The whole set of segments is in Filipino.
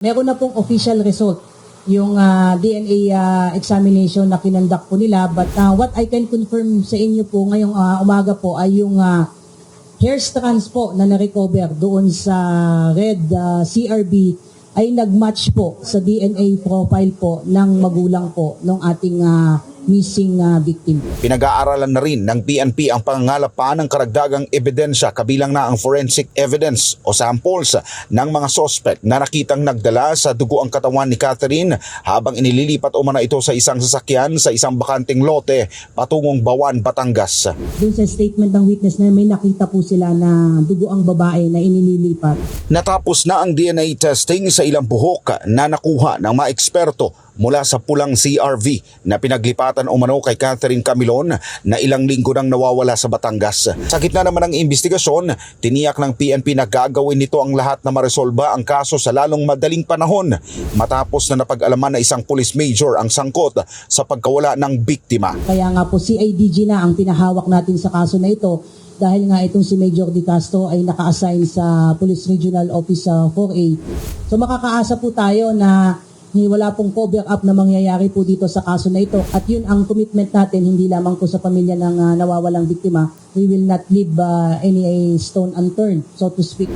Meron na pong official result yung DNA examination na kinandak po nila, but what I can confirm sa inyo po ngayong umaga po ay yung hair strands po na na-recover doon sa red CRB ay nag-match po sa DNA profile po ng magulang po ng ating missing victim. Pinag-aaralan na rin ng PNP ang pangangalap pa ng karagdagang ebidensya kabilang na ang forensic evidence o samples ng mga suspect na nakitang nagdala sa dugo ang katawan ni Catherine habang inililipat umano ito sa isang sasakyan sa isang bakanting lote patungong Bawan, Batangas. Doon sa statement ng witness na may nakita po sila na dugo ang babae na inililipat. Natapos na ang DNA testing sa ilang buhok na nakuha ng mga eksperto mula sa pulang CRV na pinaglipatan umano kay Catherine Camilon na ilang linggo nang nawawala sa Batangas. Sa gitna naman ng investigasyon, tiniyak ng PNP na gagawin nito ang lahat na maresolba ang kaso sa lalong madaling panahon matapos na napag-alaman na isang police major ang sangkot sa pagkawala ng biktima. Kaya nga po CIDG na ang pinahawak natin sa kaso na ito dahil nga itong si Major Di Castro ay naka-assign sa Police Regional Office 4A. So makakaasa po tayo na wala pong cover up na mangyayari po dito sa kaso na ito. At yun ang commitment natin, hindi lamang po sa pamilya ng nawawalang biktima. We will not leave any stone unturned, so to speak.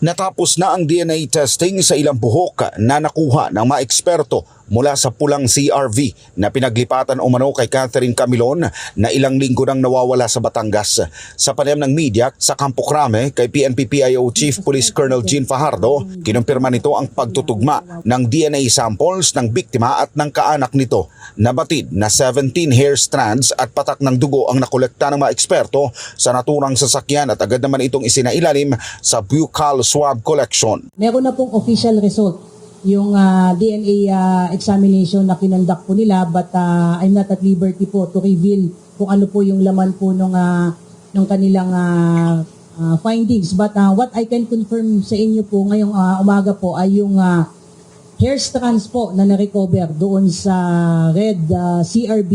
Natapos na ang DNA testing sa ilang buhok na nakuha ng mga eksperto mula sa pulang CRV na pinaglipatan umano kay Catherine Camilon na ilang linggo nang nawawala sa Batangas. Sa panayam ng media sa Campo Crame kay PNP-PIO Chief Police Colonel Jean Fajardo, kinumpirma nito ang pagtutugma ng DNA samples ng biktima at ng kaanak nito. Nabatid na 17 hair strands at patak ng dugo ang nakolekta ng mga eksperto sa naturang sasakyan at agad naman itong isinailalim sa buccal swab collection. Meron na pong official result yung DNA examination na kinandak po nila, but I'm not at liberty po to reveal kung ano po yung laman po nung kanilang findings. But what I can confirm sa inyo po ngayong umaga po ay yung hair strands po na na-recover doon sa red CRB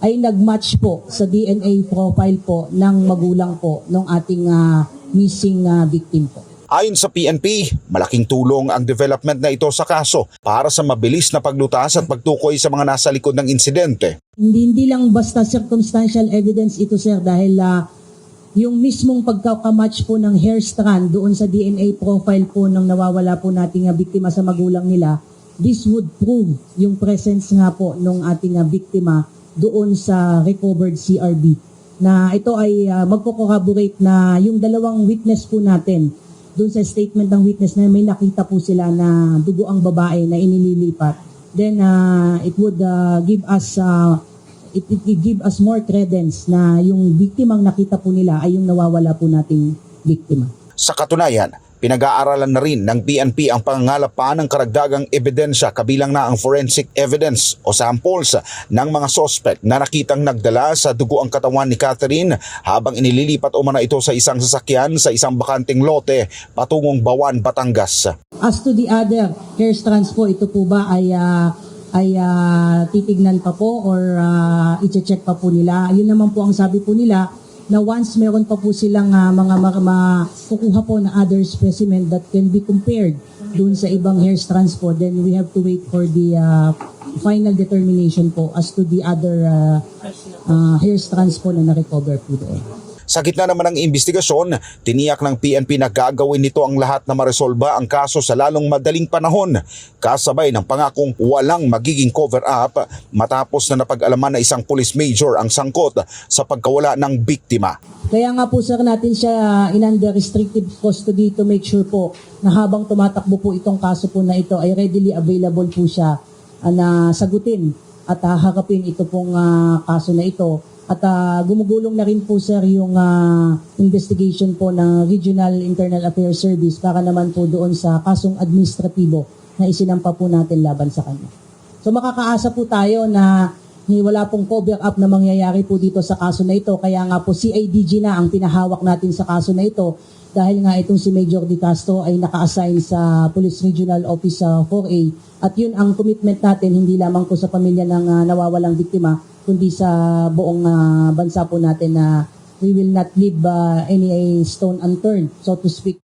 ay nag-match po sa DNA profile po ng magulang po ng ating missing victim po. Ayon sa PNP, malaking tulong ang development na ito sa kaso para sa mabilis na paglutas at pagtukoy sa mga nasa likod ng insidente. Hindi lang basta circumstantial evidence ito, sir, dahil yung mismong pagkakamatch po ng hair strand doon sa DNA profile po ng nawawala po nating biktima sa magulang nila, this would prove yung presence nga po ng ating biktima doon sa recovered CRB. Na ito ay magko-corroborate na yung dalawang witness po natin doon sa statement ng witness na may nakita po sila na dugo ang babae na inililipat, then it would give us more credence na yung biktimang nakita po nila ay yung nawawala po nating biktima. Sa katunayan, pinag-aaralan na rin ng PNP ang pangangalap pa ng karagdagang ebidensya kabilang na ang forensic evidence o samples ng mga suspect na nakitang nagdala sa dugo ang katawan ni Catherine habang inililipat umano ito sa isang sasakyan sa isang bakanting lote patungong Bawan, Batangas. As to the other hair strands po, ito po ba ay titignan pa po or i-check pa po nila? Yun naman po ang sabi po nila, na once meron pa po silang kukuha po na other specimen that can be compared dun sa ibang hair strands po, then we have to wait for the final determination po as to the other hair strands po na na-recover po doon. Sa gitna naman ng investigasyon, tiniyak ng PNP na gagawin nito ang lahat na maresolba ang kaso sa lalong madaling panahon, kasabay ng pangakong walang magiging cover-up matapos na napag-alaman na isang police major ang sangkot sa pagkawala ng biktima. Kaya nga po, sir, natin siya in-under restrictive custody to make sure po na habang tumatakbo po itong kaso po na ito ay readily available po siya na sagutin at harapin ito pong kaso na ito. At gumugulong na rin po, sir, yung investigation po ng Regional Internal Affairs Service para naman po doon sa kasong administratibo na isinampa po natin laban sa kanya. So makakaasa po tayo na wala pong cover up na mangyayari po dito sa kaso na ito. Kaya nga po CIDG na ang pinahawak natin sa kaso na ito dahil nga itong si Major Di Castro ay naka-assign sa Police Regional Office 4A. At yun ang commitment natin, hindi lamang po sa pamilya ng nawawalang biktima, kundi sa buong bansa po natin na we will not leave any stone unturned, so to speak.